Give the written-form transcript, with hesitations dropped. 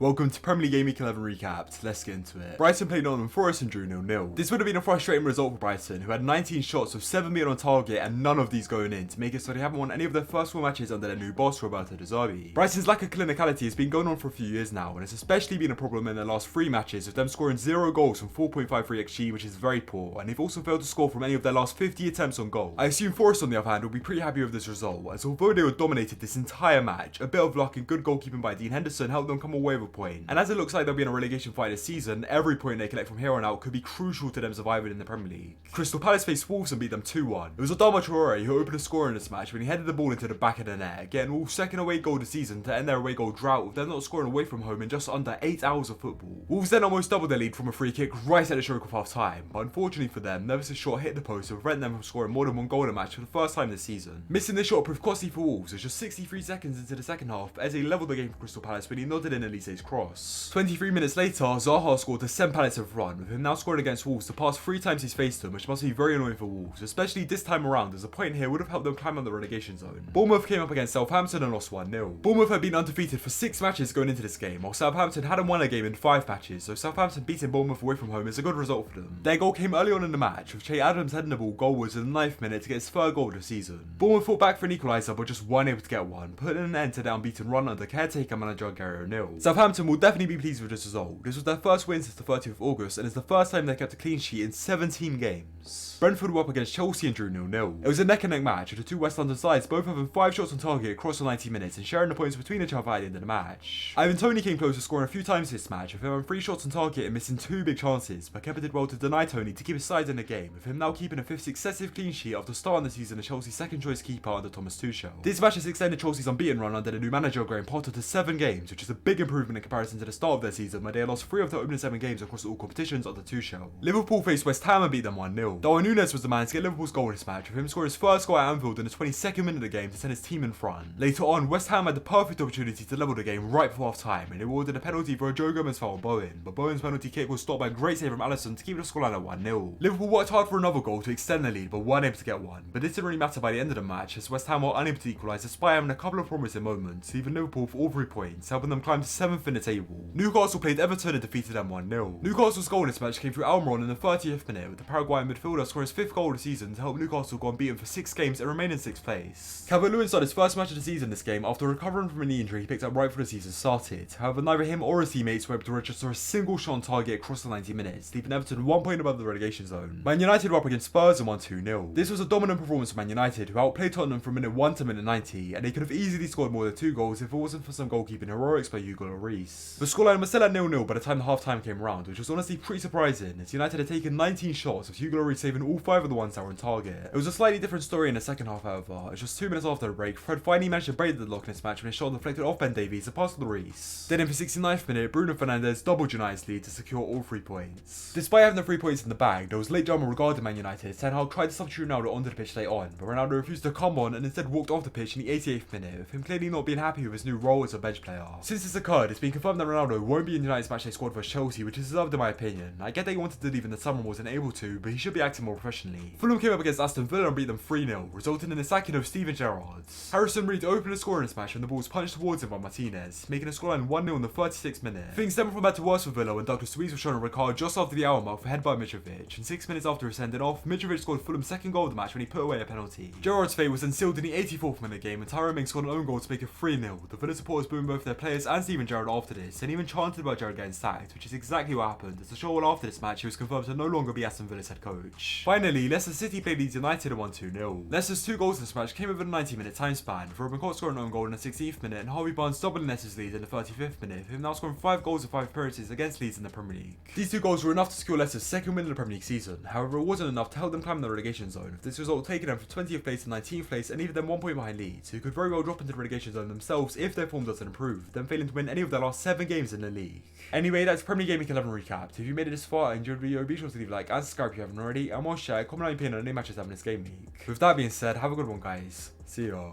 Welcome to Premier League Gameweek 11 recaps. Let's get into it. Brighton played Nottingham Forest and drew 0-0. This would have been a frustrating result for Brighton, who had 19 shots with 7 being on target and none of these going in, to make it so they haven't won any of their first 4 matches under their new boss, Roberto De Zerbi. Brighton's lack of clinicality has been going on for a few years now, and it's especially been a problem in their last 3 matches, with them scoring 0 goals from 4.53 XG, which is very poor, and they've also failed to score from any of their last 50 attempts on goal. I assume Forest, on the other hand, will be pretty happy with this result, as although they were dominated this entire match, a bit of luck and good goalkeeping by Dean Henderson helped them come away with a point. And as it looks like they'll be in a relegation fight this season, every point they collect from here on out could be crucial to them surviving in the Premier League. Crystal Palace faced Wolves and beat them 2-1. It was Adama Traore who opened the score in this match when he headed the ball into the back of the net, getting Wolves' second away goal this season to end their away goal drought, with them not scoring away from home in just under 8 hours of football. Wolves then almost doubled their lead from a free kick right at the stroke of half time, but unfortunately for them, Neves' shot hit the post to prevent them from scoring more than 1 goal in a match for the first time this season. Missing this shot proved costly for Wolves, as just 63 seconds into the second half, Eze levelled the game for Crystal Palace when he nodded in Elise's cross. 23 minutes later, Zaha scored to send Palace in front, with him now scoring against Wolves the past 3 times he's faced them, which must be very annoying for Wolves, especially this time around, as a point here would have helped them climb on the relegation zone. Bournemouth came up against Southampton and lost 1-0. Bournemouth had been undefeated for 6 matches going into this game, while Southampton hadn't won a game in 5 matches, so Southampton beating Bournemouth away from home is a good result for them. Their goal came early on in the match, with Che Adams heading the ball goalwards in the 9th minute to get his 3rd goal of the season. Bournemouth fought back for an equaliser but just weren't able to get one, putting an end to their unbeaten run under caretaker manager Gerrard. Southampton will definitely be pleased with this result. This was their first win since the 30th of August, and it's the first time they kept a clean sheet in 17 games. Brentford were up against Chelsea and drew 0-0. It was a neck-and-neck match, with the 2 West London sides both having 5 shots on target across the 90 minutes and sharing the points between each other at the end of the match. Ivan Toney came close to scoring a few times this match, with him having 3 shots on target and missing 2 big chances, but Kepa did well to deny Toney to keep his side in the game, with him now keeping a 5th successive clean sheet after starting the season as Chelsea's second choice keeper under Thomas Tuchel. This match has extended Chelsea's unbeaten run under the new manager Graham Potter to 7 games, which is a big improvement in comparison to the start of their season, where they had lost 3 of their opening 7 games across all competitions under Tuchel. Liverpool faced West Ham and beat them 1-0. Darwin Nunez was the man to get Liverpool's goal in this match, with him scoring his first goal at Anfield in the 22nd minute of the game to send his team in front. Later on, West Ham had the perfect opportunity to level the game right before half time, and they awarded a penalty for a Joe Gomez foul on Bowen, but Bowen's penalty kick was stopped by a great save from Alisson to keep the scoreline at 1-0. Liverpool worked hard for another goal to extend their lead, but weren't able to get one, but this didn't really matter by the end of the match, as West Ham were unable to equalise despite having a couple of promising moments, leaving Liverpool for all 3 points, helping them climb to 7th in the table. Newcastle played Everton and defeated them 1-0. Newcastle's goal in this match came through Almiron in the 30th minute, with the Paraguayan midfielder scoring his 5th goal of the season to help Newcastle go unbeaten for 6 games and remain in 6th place. Calvert-Lewin started his first match of the season this game after recovering from a knee injury he picked up right before the season started. However, neither him or his teammates were able to register a single shot on target across the 90 minutes, leaving Everton 1 point above the relegation zone. Man United were up against Spurs and won 2-0. This was a dominant performance from Man United, who outplayed Tottenham from minute 1 to minute 90, and they could have easily scored more than 2 goals if it wasn't for some goalkeeping heroics by Hugo Lloris. The scoreline was still at 0-0 by the time the half-time came around, which was honestly pretty surprising, as United had taken 19 shots, with Hugo Lloris saving all 5 of the ones that were on target. It was a slightly different story in the second half, however, as just 2 minutes after the break, Fred finally managed to break the deadlock in this match when his shot deflected off Ben Davies and passed to Lloris. Then in the 69th minute, Bruno Fernandes doubled United's lead to secure all 3 points. Despite having the 3 points in the bag, there was late drama regarding Man United. Ten Hag tried to substitute Ronaldo onto the pitch late on, but Ronaldo refused to come on and instead walked off the pitch in the 88th minute, with him clearly not being happy with his new role as a bench player. Since this occurred, it's been confirmed that Ronaldo won't be in United's matchday squad for Chelsea, which is deserved in my opinion. I get that he wanted to leave in the summer and wasn't able to, but he should be acting more professionally. Fulham came up against Aston Villa and beat them 3-0, resulting in the sacking of Gerrard. Harrison Reed opened the score in this match when the ball was punched towards him by Martinez, making the scoreline 1-0 in the 36th minute. Things never from bad to worse for Villa when Douglas Luiz was shown a red card just after the hour mark for head by Mitrovic, and 6 minutes after his sending off, Mitrovic scored Fulham's 2nd goal of the match when he put away a penalty. Gerrard's fate was then sealed in the 84th minute game, and Tyrone Mings scored an own goal to make it 3-0. The Villa supporters boomed both their players and Steven Gerrard after this, and even chanted about Gerrard getting sacked, which is exactly what happened, as the short while after this match he was confirmed to no longer be Aston Villa's head coach. Finally, Leicester City played Leeds United and won 2-0. Leicester's 2 goals in this match came within a 90-minute time span, with Robin Koch scoring an own goal in the 16th minute and Harvey Barnes doubling Leicester's lead in the 35th minute, with him now scoring 5 goals in 5 appearances against Leeds in the Premier League. These 2 goals were enough to secure Leicester's 2nd win in the Premier League season, however it wasn't enough to help them climb the relegation zone, with this result taking them from 20th place to 19th place and leaving them 1 point behind Leeds, who could very well drop into the relegation zone themselves if their form doesn't improve, then failing to win any of their last 7 games in the league. Anyway, that's Premier League Gameweek 11 recapped. If you made it this far and enjoyed the video, be sure to leave a like and subscribe if you haven't already, and more share, comment on your opinion on any matches having this game week. With that being said, have a good one guys. See ya.